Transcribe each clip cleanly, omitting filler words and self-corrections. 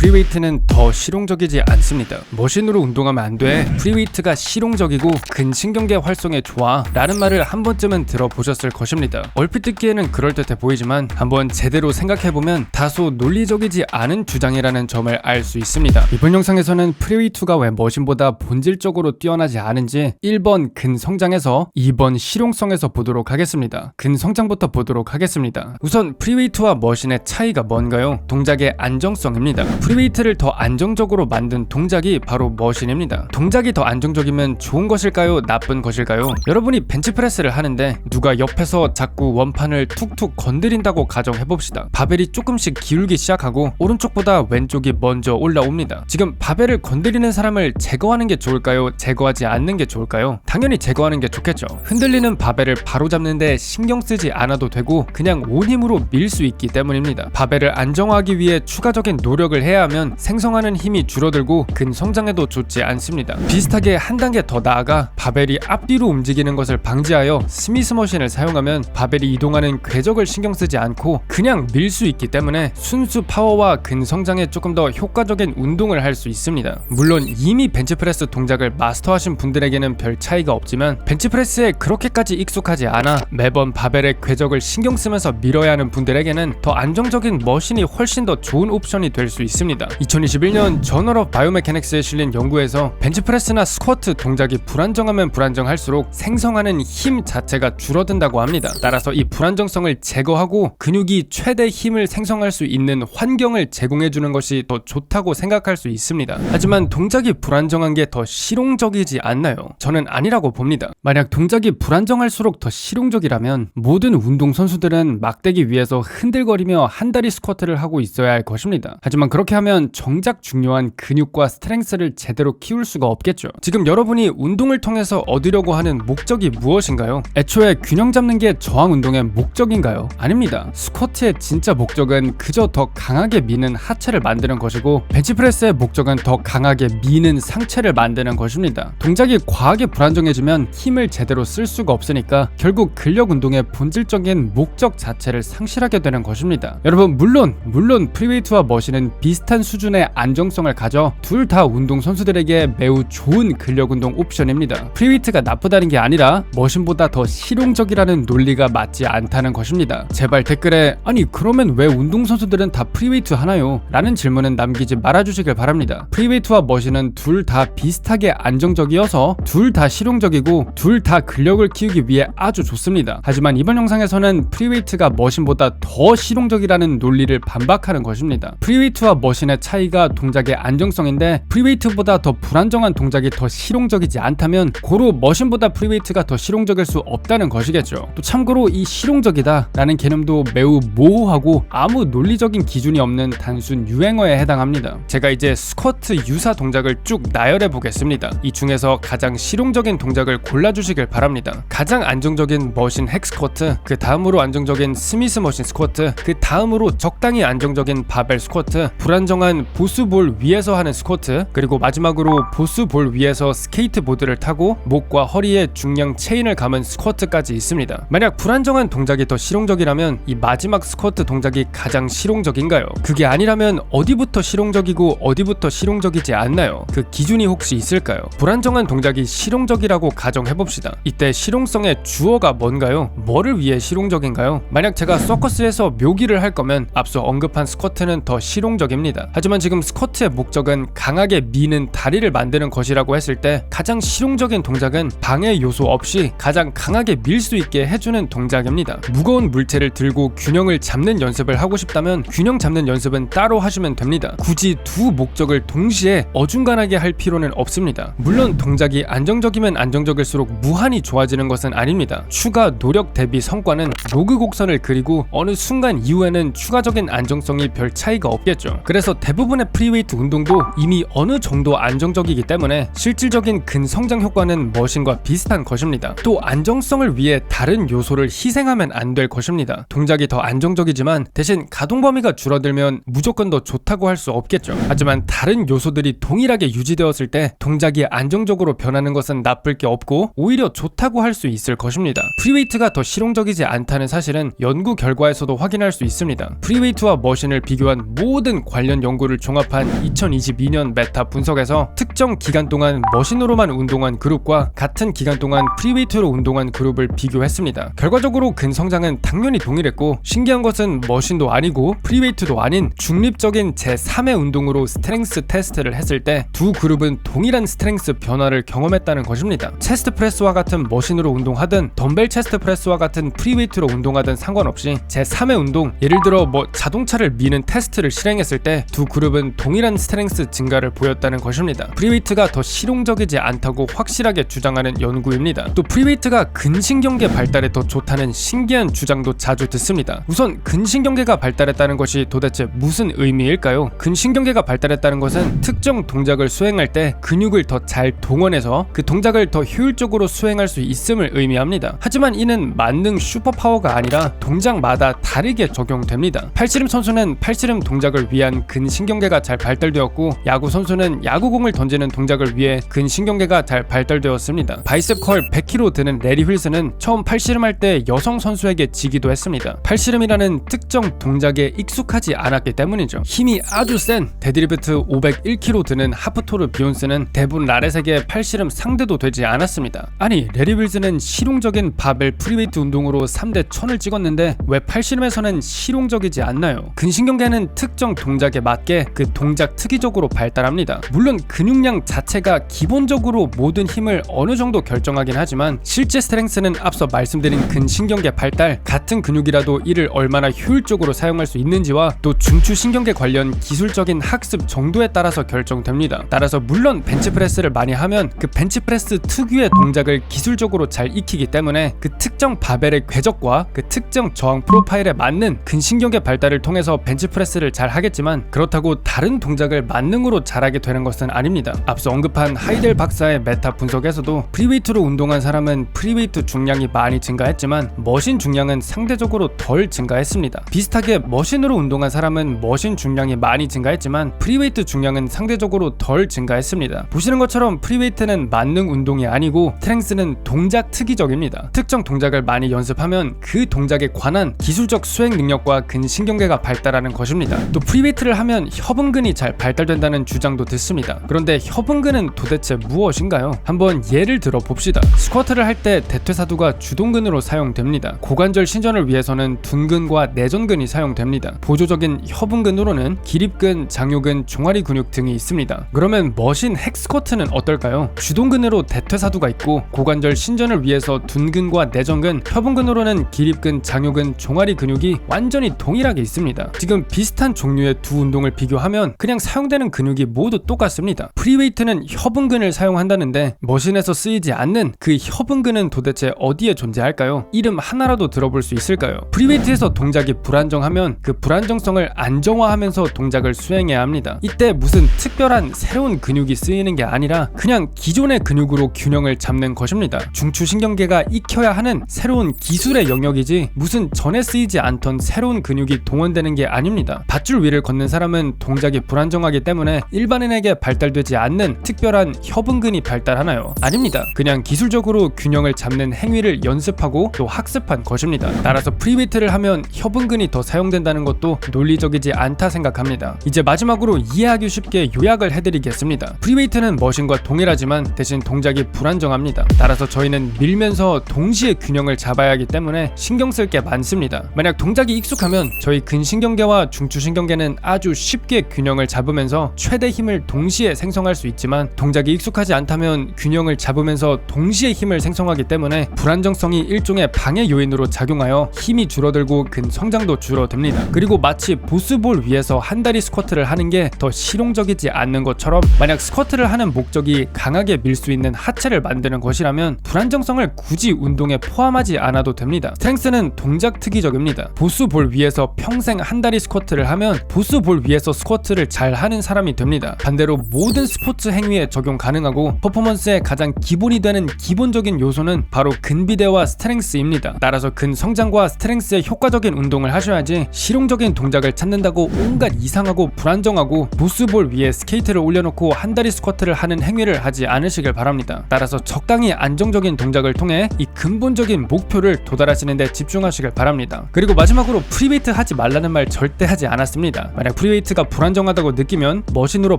프리웨이트는 더 실용적이지 않습니다. 머신으로 운동하면 안 돼. 프리웨이트가 실용적이고 근신경계 활성에 좋아 라는 말을 한 번쯤은 들어보셨을 것입니다. 얼핏 듣기에는 그럴듯해 보이지만 한번 제대로 생각해보면 다소 논리적이지 않은 주장이라는 점을 알 수 있습니다. 이번 영상에서는 프리웨이트가 왜 머신보다 본질적으로 뛰어나지 않은지 1번 근성장에서 2번 실용성에서 보도록 하겠습니다. 근성장부터 보도록 하겠습니다. 우선 프리웨이트와 머신의 차이가 뭔가요? 동작의 안정성입니다. 프리웨이트를 더 안정적으로 만든 동작이 바로 머신입니다. 동작이 더 안정적이면 좋은 것일까요? 나쁜 것일까요? 여러분이 벤치프레스를 하는데 누가 옆에서 자꾸 원판을 툭툭 건드린다고 가정해봅시다. 바벨이 조금씩 기울기 시작하고 오른쪽보다 왼쪽이 먼저 올라옵니다. 지금 바벨을 건드리는 사람을 제거하는 게 좋을까요? 제거하지 않는 게 좋을까요? 당연히 제거하는 게 좋겠죠. 흔들리는 바벨을 바로잡는데 신경 쓰지 않아도 되고 그냥 온 힘으로 밀 수 있기 때문입니다. 바벨을 안정화하기 위해 추가적인 노력을 해야 하면 생성하는 힘이 줄어들고 근성장에도 좋지 않습니다. 비슷하게 한 단계 더 나아가 바벨이 앞뒤로 움직이는 것을 방지하여 스미스 머신을 사용하면 바벨이 이동하는 궤적을 신경 쓰지 않고 그냥 밀 수 있기 때문에 순수 파워와 근성장에 조금 더 효과적인 운동을 할 수 있습니다. 물론 이미 벤치프레스 동작을 마스터하신 분들에게는 별 차이가 없지만 벤치프레스에 그렇게까지 익숙하지 않아 매번 바벨의 궤적을 신경 쓰면서 밀어야 하는 분들에게는 더 안정적인 머신이 훨씬 더 좋은 옵션이 될 수 있습니다. 2021년 저널 오브 바이오메카닉스에 실린 연구에서 벤치프레스나 스쿼트 동작이 불안정하면 불안정할수록 생성하는 힘 자체가 줄어든다고 합니다. 따라서 이 불안정성을 제거하고 근육이 최대 힘을 생성할 수 있는 환경을 제공해주는 것이 더 좋다고 생각할 수 있습니다. 하지만 동작이 불안정한 게 더 실용적이지 않나요? 저는 아니라고 봅니다. 만약 동작이 불안정할수록 더 실용적이라면 모든 운동선수들은 막대기 위에서 흔들거리며 한 다리 스쿼트를 하고 있어야 할 것입니다. 하지만 그렇게 하면 정작 중요한 근육과 스트렝스를 제대로 키울 수가 없겠죠. 지금 여러분이 운동을 통해서 얻으려고 하는 목적이 무엇인가요? 애초에 균형 잡는 게 저항 운동의 목적인가요? 아닙니다. 스쿼트의 진짜 목적은 그저 더 강하게 미는 하체를 만드는 것이고 벤치프레스의 목적은 더 강하게 미는 상체를 만드는 것입니다. 동작이 과하게 불안정해지면 힘을 제대로 쓸 수가 없으니까 결국 근력 운동의 본질적인 목적 자체를 상실하게 되는 것입니다. 여러분 물론 프리웨이트와 머신은 비슷한 수준의 안정성을 가져 둘 다 운동 선수들에게 매우 좋은 근력 운동 옵션입니다. 프리웨이트가 나쁘다는 게 아니라 머신보다 더 실용적이라는 논리가 맞지 않다는 것입니다. 제발 댓글에 아니 그러면 왜 운동 선수들은 다 프리웨이트 하나요? 라는 질문은 남기지 말아주시길 바랍니다. 프리웨이트와 머신은 둘 다 비슷하게 안정적이어서 둘 다 실용적이고 둘 다 근력을 키우기 위해 아주 좋습니다. 하지만 이번 영상에서는 프리웨이트가 머신보다 더 실용적이라는 논리를 반박하는 것입니다. 프리웨이트와 머신의 차이가 동작의 안정성인데 프리웨이트보다 더 불안정한 동작이 더 실용적이지 않다면 고로 머신보다 프리웨이트가 더 실용적일 수 없다는 것이겠죠. 또 참고로 이 실용적이다 라는 개념도 매우 모호하고 아무 논리적인 기준이 없는 단순 유행어에 해당합니다. 제가 이제 스쿼트 유사 동작을 쭉 나열해 보겠습니다. 이 중에서 가장 실용적인 동작을 골라주시길 바랍니다. 가장 안정적인 머신 핵 스쿼트, 그 다음으로 안정적인 스미스 머신 스쿼트, 그 다음으로 적당히 안정적인 바벨 스쿼트, 불안정한 보스볼 위에서 하는 스쿼트, 그리고 마지막으로 보스볼 위에서 스케이트보드를 타고 목과 허리에 중량 체인을 감은 스쿼트까지 있습니다. 만약 불안정한 동작이 더 실용적이라면 이 마지막 스쿼트 동작이 가장 실용적인가요? 그게 아니라면 어디부터 실용적이고 어디부터 실용적이지 않나요? 그 기준이 혹시 있을까요? 불안정한 동작이 실용적이라고 가정해봅시다. 이때 실용성의 주어가 뭔가요? 뭐를 위해 실용적인가요? 만약 제가 서커스에서 묘기를 할 거면 앞서 언급한 스쿼트는 더 실용적입니다. 하지만 지금 스쿼트의 목적은 강하게 미는 다리를 만드는 것이라고 했을 때 가장 실용적인 동작은 방해 요소 없이 가장 강하게 밀 수 있게 해주는 동작입니다. 무거운 물체를 들고 균형을 잡는 연습을 하고 싶다면 균형 잡는 연습은 따로 하시면 됩니다. 굳이 두 목적을 동시에 어중간하게 할 필요는 없습니다. 물론 동작이 안정적이면 안정적일수록 무한히 좋아지는 것은 아닙니다. 추가 노력 대비 성과는 로그 곡선을 그리고 어느 순간 이후에는 추가적인 안정성이 별 차이가 없겠죠. 그래서 대부분의 프리웨이트 운동도 이미 어느 정도 안정적이기 때문에 실질적인 근성장 효과는 머신과 비슷한 것입니다. 또 안정성을 위해 다른 요소를 희생하면 안 될 것입니다. 동작이 더 안정적이지만 대신 가동 범위가 줄어들면 무조건 더 좋다고 할 수 없겠죠. 하지만 다른 요소들이 동일하게 유지되었을 때 동작이 안정적으로 변하는 것은 나쁠 게 없고 오히려 좋다고 할 수 있을 것입니다. 프리웨이트가 더 실용적이지 않다는 사실은 연구 결과에서도 확인할 수 있습니다. 프리웨이트와 머신을 비교한 모든 관련 관련 연구를 종합한 2022년 메타 분석에서 특정 기간 동안 머신으로만 운동한 그룹과 같은 기간 동안 프리웨이트로 운동한 그룹을 비교했습니다. 결과적으로 근성장은 당연히 동일했고, 신기한 것은 머신도 아니고 프리웨이트도 아닌 중립적인 제3의 운동으로 스트렝스 테스트를 했을 때 두 그룹은 동일한 스트렝스 변화를 경험했다는 것입니다. 체스트 프레스와 같은 머신으로 운동하든 덤벨 체스트 프레스와 같은 프리웨이트로 운동하든 상관없이 제3의 운동, 예를 들어 자동차를 미는 테스트를 실행했을 때 두 그룹은 동일한 스트렝스 증가를 보였다는 것입니다. 프리웨이트가 더 실용적이지 않다고 확실하게 주장하는 연구입니다. 또 프리웨이트가 근신경계 발달에 더 좋다는 신기한 주장도 자주 듣습니다. 우선 근신경계가 발달했다는 것이 도대체 무슨 의미일까요? 근신경계가 발달했다는 것은 특정 동작을 수행할 때 근육을 더 잘 동원해서 그 동작을 더 효율적으로 수행할 수 있음을 의미합니다. 하지만 이는 만능 슈퍼파워가 아니라 동작마다 다르게 적용됩니다. 팔씨름 선수는 팔씨름 동작을 위한 근신경계가 잘 발달되었고, 야구 선수는 야구공을 던지는 동작을 위해 근신경계가 잘 발달되었습니다. 바이셉 컬 100kg 드는 레리 휠슨은 처음 팔씨름할 때 여성 선수에게 지기도 했습니다. 팔씨름이라는 특정 동작에 익숙하지 않았기 때문이죠. 힘이 아주 센 데드리프트 501kg 드는 하프토르 비욘스는 대부분 라렛에게 팔씨름 상대도 되지 않았습니다. 아니, 레리 휠슨은 실용적인 바벨 프리웨이트 운동으로 3대 1000을 찍었는데 왜 팔씨름에서는 실용적이지 않나요? 근신경계는 특정 동작에 맞게 그 동작 특이적으로 발달합니다. 물론 근육량 자체가 기본적으로 모든 힘을 어느 정도 결정하긴 하지만 실제 스트렝스는 앞서 말씀드린 근신경계 발달, 같은 근육이라도 이를 얼마나 효율적으로 사용할 수 있는지와 또 중추신경계 관련 기술적인 학습 정도에 따라서 결정됩니다. 따라서 물론 벤치프레스를 많이 하면 그 벤치프레스 특유의 동작을 기술적으로 잘 익히기 때문에 그 특정 바벨의 궤적과 그 특정 저항 프로파일에 맞는 근신경계 발달을 통해서 벤치프레스를 잘 하겠지만, 그렇다고 다른 동작을 만능으로 잘하게 되는 것은 아닙니다. 앞서 언급한 하이델 박사의 메타 분석에서도 프리웨이트로 운동한 사람은 프리웨이트 중량이 많이 증가했지만 머신 중량은 상대적으로 덜 증가했습니다. 비슷하게 머신으로 운동한 사람은 머신 중량이 많이 증가했지만 프리웨이트 중량은 상대적으로 덜 증가했습니다. 보시는 것처럼 프리웨이트는 만능 운동이 아니고 스트렝스는 동작 특이적입니다. 특정 동작을 많이 연습하면 그 동작에 관한 기술적 수행 능력과 근신경계가 발달하는 것입니다. 또 프리웨이트를 하면 협응근이 잘 발달된다는 주장도 듣습니다. 그런데 협응근은 도대체 무엇인가요? 한번 예를 들어 봅시다. 스쿼트를 할 때 대퇴사두가 주동근으로 사용됩니다. 고관절 신전을 위해서는 둔근과 내전근이 사용됩니다. 보조적인 협응근으로는 기립근, 장요근, 종아리 근육 등이 있습니다. 그러면 머신 핵 스쿼트는 어떨까요? 주동근으로 대퇴사두가 있고 고관절 신전을 위해서 둔근과 내전근, 협응근으로는 기립근, 장요근, 종아리 근육이 완전히 동일하게 있습니다. 지금 비슷한 종류의 두 운동을 비교하면 그냥 사용되는 근육이 모두 똑같습니다. 프리웨이트는 협응근을 사용한다는데 머신에서 쓰이지 않는 그 협응근은 도대체 어디에 존재할까요? 이름 하나라도 들어볼 수 있을까요? 프리웨이트에서 동작이 불안정하면 그 불안정성을 안정화하면서 동작을 수행해야 합니다. 이때 무슨 특별한 새로운 근육이 쓰이는 게 아니라 그냥 기존의 근육으로 균형을 잡는 것입니다. 중추신경계가 익혀야 하는 새로운 기술의 영역이지 무슨 전에 쓰이지 않던 새로운 근육이 동원되는 게 아닙니다. 밧줄 위를 걷는 사람은 동작이 불안정하기 때문에 일반인에게 발달되지 않는 특별한 협응근이 발달하나요? 아닙니다. 그냥 기술적으로 균형을 잡는 행위를 연습하고 또 학습한 것입니다. 따라서 프리웨이트를 하면 협응근이 더 사용된다는 것도 논리적이지 않다 생각합니다. 이제 마지막으로 이해하기 쉽게 요약을 해드리겠습니다. 프리웨이트는 머신과 동일하지만 대신 동작이 불안정합니다. 따라서 저희는 밀면서 동시에 균형을 잡아야 하기 때문에 신경 쓸 게 많습니다. 만약 동작이 익숙하면 저희 근신경계와 중추신경계는 아주 쉽게 균형을 잡으면서 최대 힘을 동시에 생성할 수 있지만, 동작이 익숙하지 않다면 균형을 잡으면서 동시에 힘을 생성하기 때문에 불안정성이 일종의 방해 요인으로 작용하여 힘이 줄어들고 근성장도 줄어듭니다. 그리고 마치 보스볼 위에서 한다리 스쿼트를 하는 게 더 실용적이지 않는 것처럼, 만약 스쿼트를 하는 목적이 강하게 밀 수 있는 하체를 만드는 것이라면 불안정성을 굳이 운동에 포함하지 않아도 됩니다. 스트렝스는 동작 특이적입니다. 보스볼 위에서 평생 한다리 스쿼트를 하면 보스볼 위에서 스쿼트를 잘 하는 사람이 됩니다. 반대로 모든 스포츠 행위에 적용 가능하고 퍼포먼스의 가장 기본이 되는 기본적인 요소는 바로 근비대와 스트렝스입니다. 따라서 근성장과 스트렝스의 효과적인 운동을 하셔야지 실용적인 동작을 찾는다고 온갖 이상하고 불안정하고 보스볼 위에 스케이트를 올려놓고 한다리 스쿼트를 하는 행위를 하지 않으시길 바랍니다. 따라서 적당히 안정적인 동작을 통해 이 근본적인 목표를 도달하시는 데 집중하시길 바랍니다. 그리고 마지막으로 프리웨이트 하지 말라는 말 절대 하지 않았습니다. 만약 프리웨이트가 불안정하다고 느끼면 머신으로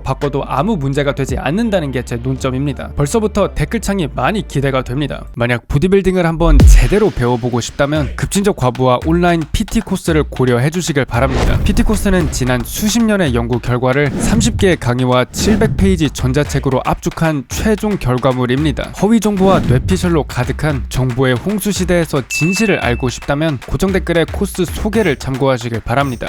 바꿔도 아무 문제가 되지 않는다는 게 제 논점입니다. 벌써부터 댓글창이 많이 기대가 됩니다. 만약 보디빌딩을 한번 제대로 배워보고 싶다면 급진적 과부하 온라인 PT 코스를 고려해 주시길 바랍니다. PT 코스는 지난 수십 년의 연구 결과를 30개의 강의와 700페이지 전자책으로 압축한 최종 결과물입니다. 허위 정보와 뇌피셜로 가득한 정보의 홍수 시대에서 진실을 알고 싶다면 고정 댓글에 코스 소개를 참고하시길 바랍니다.